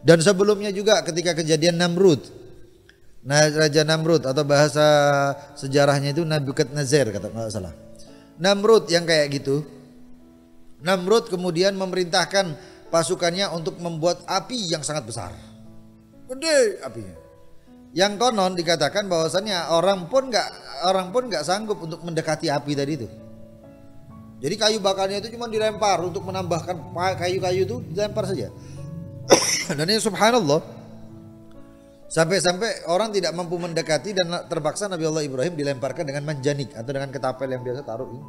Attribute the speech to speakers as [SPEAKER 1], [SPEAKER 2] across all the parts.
[SPEAKER 1] Dan sebelumnya juga ketika kejadian Namrud. Nah, Raja Namrud atau bahasa sejarahnya itu Nabukadnezar kata nggak salah. Namrud yang kayak gitu. Namrud kemudian memerintahkan pasukannya untuk membuat api yang sangat besar. Gede apinya. Yang konon dikatakan bahwasannya orang pun nggak sanggup untuk mendekati api tadi itu. Jadi kayu bakarnya itu cuma dilempar untuk menambahkan kayu-kayu itu dilempar saja. Dan ini subhanallah sampai orang tidak mampu mendekati dan terpaksa Nabi Allah Ibrahim dilemparkan dengan manjanik atau dengan ketapel yang biasa taruh ini.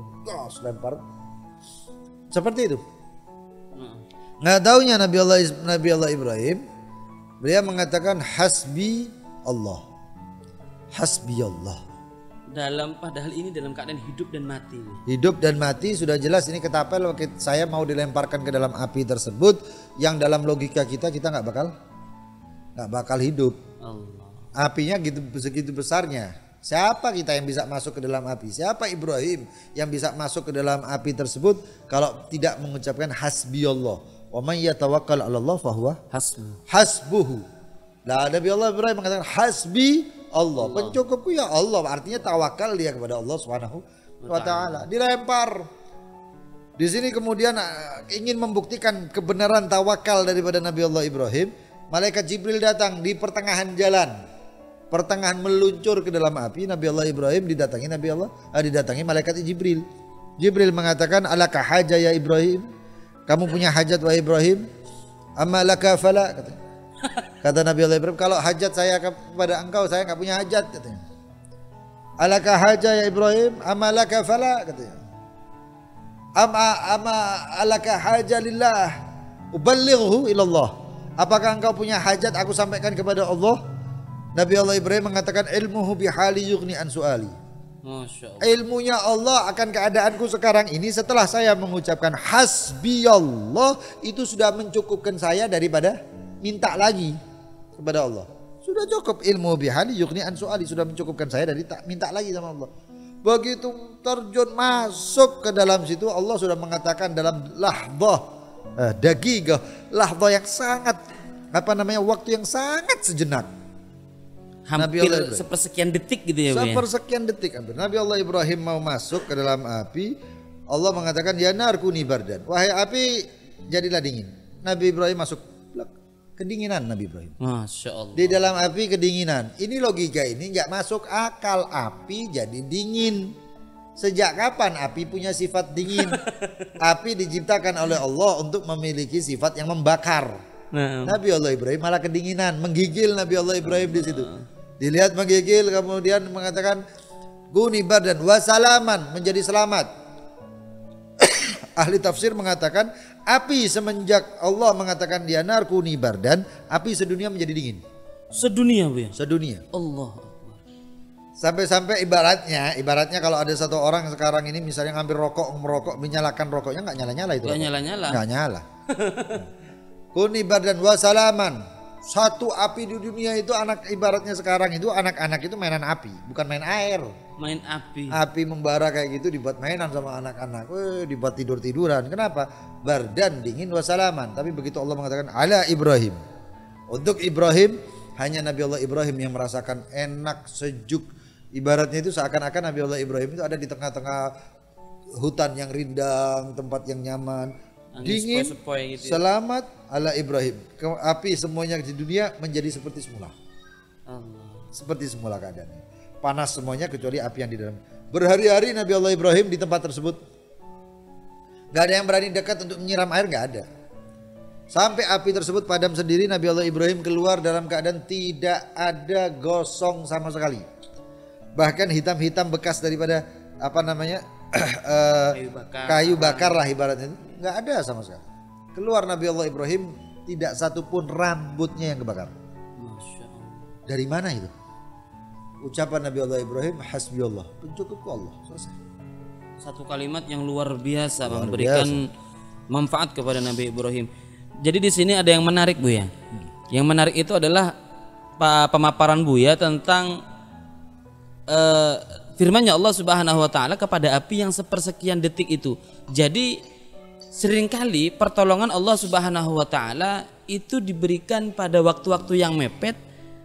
[SPEAKER 1] Lempar. Seperti itu. Nggak taunya Nabi Allah Ibrahim beliau mengatakan hasbi Allah. Hasbi Allah.
[SPEAKER 2] Padahal ini dalam keadaan hidup dan mati.
[SPEAKER 1] Hidup dan mati sudah jelas ini ketapel saya mau dilemparkan ke dalam api tersebut yang dalam logika kita nggak bakal hidup.
[SPEAKER 2] Allah.
[SPEAKER 1] Apinya segitu besarnya. Siapa kita yang bisa masuk ke dalam api? Siapa Ibrahim yang bisa masuk ke dalam api tersebut kalau tidak mengucapkan hasbi Allah. Wa may yatawakkal 'ala Allah fahuwa hasbuhu. Nah, Nabi Allah Ibrahim mengatakan hasbi Allah, pencukupku ya Allah, artinya tawakal dia kepada Allah Subhanahu wa taala. Dilempar. Di sini kemudian ingin membuktikan kebenaran tawakal daripada Nabi Allah Ibrahim, malaikat Jibril datang di pertengahan jalan. Pertengahan meluncur ke dalam api, Nabi Allah Ibrahim didatangi malaikat Jibril. Jibril mengatakan, "Alaka haja ya Ibrahim?" Kamu punya hajat wahai Ibrahim? Amma laka fala katanya. Kata Nabi Allah Ibrahim, kalau hajat saya kepada engkau, saya enggak punya hajat katanya. Alaka haja ya Ibrahim, amma laka fala katanya. Amma alaka haja lillah, uballighu ilallah. Apakah engkau punya hajat aku sampaikan kepada Allah? Nabi Allah Ibrahim mengatakan ilmuhu bihali yughni an su'ali.
[SPEAKER 2] Masya Allah.
[SPEAKER 1] Ilmunya Allah akan keadaanku sekarang ini setelah saya mengucapkan hasbi Allah itu sudah mencukupkan saya daripada minta lagi kepada Allah. Sudah cukup ilmu bihali yughni an su'ali, sudah mencukupkan saya dari tak minta lagi sama Allah. Begitu terjun masuk ke dalam situ, Allah sudah mengatakan dalam lahdah dagigah, lahdah yang sangat waktu yang sangat sejenak.
[SPEAKER 2] Hampir sepersekian detik gitu ya, Bu.
[SPEAKER 1] Sepersekian detik hampir. Nabi Allah Ibrahim mau masuk ke dalam api, Allah mengatakan ya nar kuni bardan. Wahai api, jadilah dingin. Nabi Ibrahim masuk, kedinginan Nabi Ibrahim.
[SPEAKER 2] Masya Allah.
[SPEAKER 1] Di dalam api kedinginan. Ini logika ini nggak masuk akal, api jadi dingin. Sejak kapan api punya sifat dingin? Api diciptakan oleh Allah untuk memiliki sifat yang membakar. Nabi Allah Ibrahim malah kedinginan, menggigil Nabi Allah Ibrahim di situ. Dilihat menggigil, kemudian mengatakan guni bardan wasalaman, menjadi selamat. Ahli tafsir mengatakan api semenjak Allah mengatakan dia narkuni bardan, api sedunia menjadi dingin.
[SPEAKER 2] Sedunia, Bu ya?
[SPEAKER 1] Sedunia.
[SPEAKER 2] Allah.
[SPEAKER 1] Sampai-sampai ibaratnya kalau ada satu orang sekarang ini misalnya ngambil merokok, menyalakan rokoknya nggak nyala-nyala itu. Nggak nyala. Kuni bardan wasalaman. Satu api di dunia itu ibaratnya sekarang itu anak-anak itu mainan api, bukan main air.
[SPEAKER 2] Main api.
[SPEAKER 1] Api membara kayak gitu dibuat mainan sama anak-anak. Dibuat tidur-tiduran. Kenapa? Bardan dingin wasalaman. Tapi begitu Allah mengatakan ala Ibrahim. Untuk Ibrahim hanya Nabi Allah Ibrahim yang merasakan enak, sejuk. Ibaratnya itu seakan-akan Nabi Allah Ibrahim itu ada di tengah-tengah hutan yang rindang, tempat yang nyaman. Dingin,
[SPEAKER 2] sepoi-sepoi gitu ya.
[SPEAKER 1] Selamat ala Ibrahim. Api semuanya di dunia menjadi seperti semula.
[SPEAKER 2] Allah.
[SPEAKER 1] Seperti semula keadaannya. Panas semuanya kecuali api yang di dalam. Berhari-hari Nabi Allah Ibrahim di tempat tersebut. Gak ada yang berani dekat untuk menyiram air, gak ada. Sampai api tersebut padam sendiri, Nabi Allah Ibrahim keluar dalam keadaan tidak ada gosong sama sekali. Bahkan hitam-hitam bekas daripada kayu bakar lah ibaratnya itu. Nggak ada sama sekali. Keluar Nabi Allah Ibrahim tidak satupun rambutnya yang kebakar.
[SPEAKER 2] Masya Allah.
[SPEAKER 1] Dari mana itu? Ucapan Nabi Allah Ibrahim hasbi Allah, pencukupku Allah. Selesai.
[SPEAKER 2] Satu kalimat yang luar biasa memberikan manfaat kepada Nabi Ibrahim. Jadi di sini ada yang menarik, Bu ya. Yang menarik itu adalah pemaparan Buya tentang firman-Nya Allah Subhanahu wa taala kepada api yang sepersekian detik itu. Jadi seringkali pertolongan Allah Subhanahu wa taala itu diberikan pada waktu-waktu yang mepet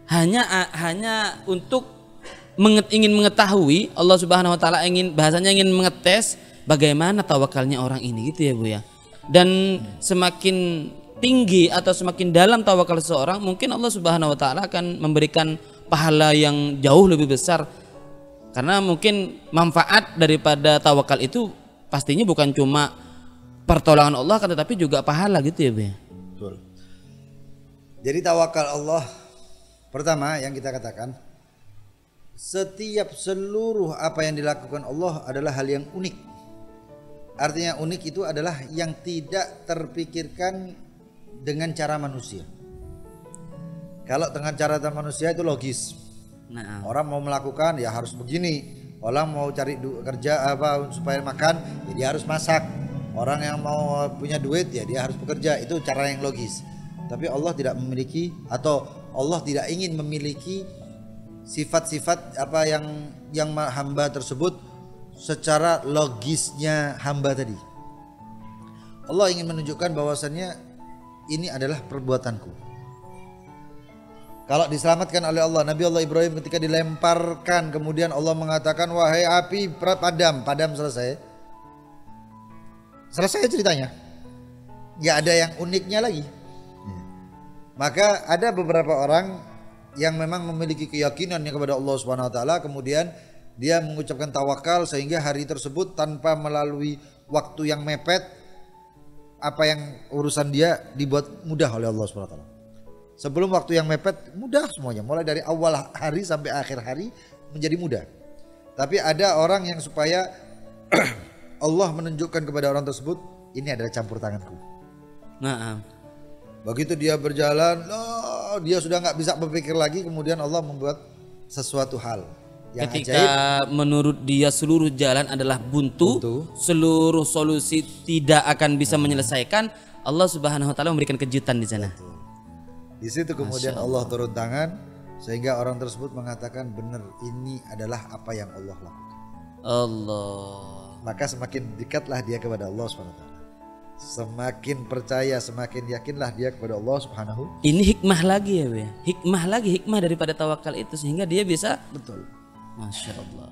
[SPEAKER 2] hanya untuk ingin mengetahui. Allah Subhanahu wa taala bahasanya ingin mengetes bagaimana tawakalnya orang ini gitu ya Bu ya. Dan semakin tinggi atau semakin dalam tawakal seseorang, mungkin Allah Subhanahu wa taala akan memberikan pahala yang jauh lebih besar. Karena mungkin manfaat daripada tawakal itu pastinya bukan cuma pertolongan Allah, tetapi juga pahala gitu ya Bu ya.
[SPEAKER 1] Betul. Jadi tawakal Allah pertama yang kita katakan, setiap seluruh apa yang dilakukan Allah adalah hal yang unik. Artinya unik itu adalah yang tidak terpikirkan dengan cara manusia. Kalau dengan cara manusia itu logis.
[SPEAKER 2] Nah,
[SPEAKER 1] orang mau melakukan ya harus begini. Orang mau cari kerja apa supaya makan ya dia harus masak. Orang yang mau punya duit ya dia harus bekerja. Itu cara yang logis. Tapi Allah tidak memiliki atau Allah tidak ingin memiliki sifat-sifat apa yang hamba tersebut secara logisnya hamba tadi. Allah ingin menunjukkan bahwasannya ini adalah perbuatanku. Kalau diselamatkan oleh Allah, Nabi Allah Ibrahim ketika dilemparkan, kemudian Allah mengatakan wahai api padam selesai ceritanya. Ya ada yang uniknya lagi. Maka ada beberapa orang yang memang memiliki keyakinan kepada Allah Subhanahu wa taala, kemudian dia mengucapkan tawakal sehingga hari tersebut tanpa melalui waktu yang mepet, apa yang urusan dia dibuat mudah oleh Allah Subhanahu wa taala. Sebelum waktu yang mepet mudah semuanya, mulai dari awal hari sampai akhir hari menjadi mudah. Tapi ada orang yang supaya Allah menunjukkan kepada orang tersebut ini adalah campur tanganku.
[SPEAKER 2] nah,
[SPEAKER 1] Begitu dia berjalan, dia sudah nggak bisa berpikir lagi, kemudian Allah membuat sesuatu hal yang
[SPEAKER 2] ketika
[SPEAKER 1] ajaib.
[SPEAKER 2] menurut dia seluruh jalan adalah buntu, seluruh solusi tidak akan bisa menyelesaikan, Allah Subhanahu wa taala memberikan kejutan di sana.
[SPEAKER 1] Di situ kemudian Allah turun tangan sehingga orang tersebut mengatakan benar ini adalah apa yang Allah lakukan.
[SPEAKER 2] Allah.
[SPEAKER 1] Maka semakin dekatlah dia kepada Allah Subhanahu wa taala. Semakin percaya, semakin yakinlah dia kepada Allah Subhanahu.
[SPEAKER 2] Ini hikmah lagi ya Bu ya. Hikmah daripada tawakal itu sehingga dia bisa
[SPEAKER 1] Betul.
[SPEAKER 2] Masya Allah.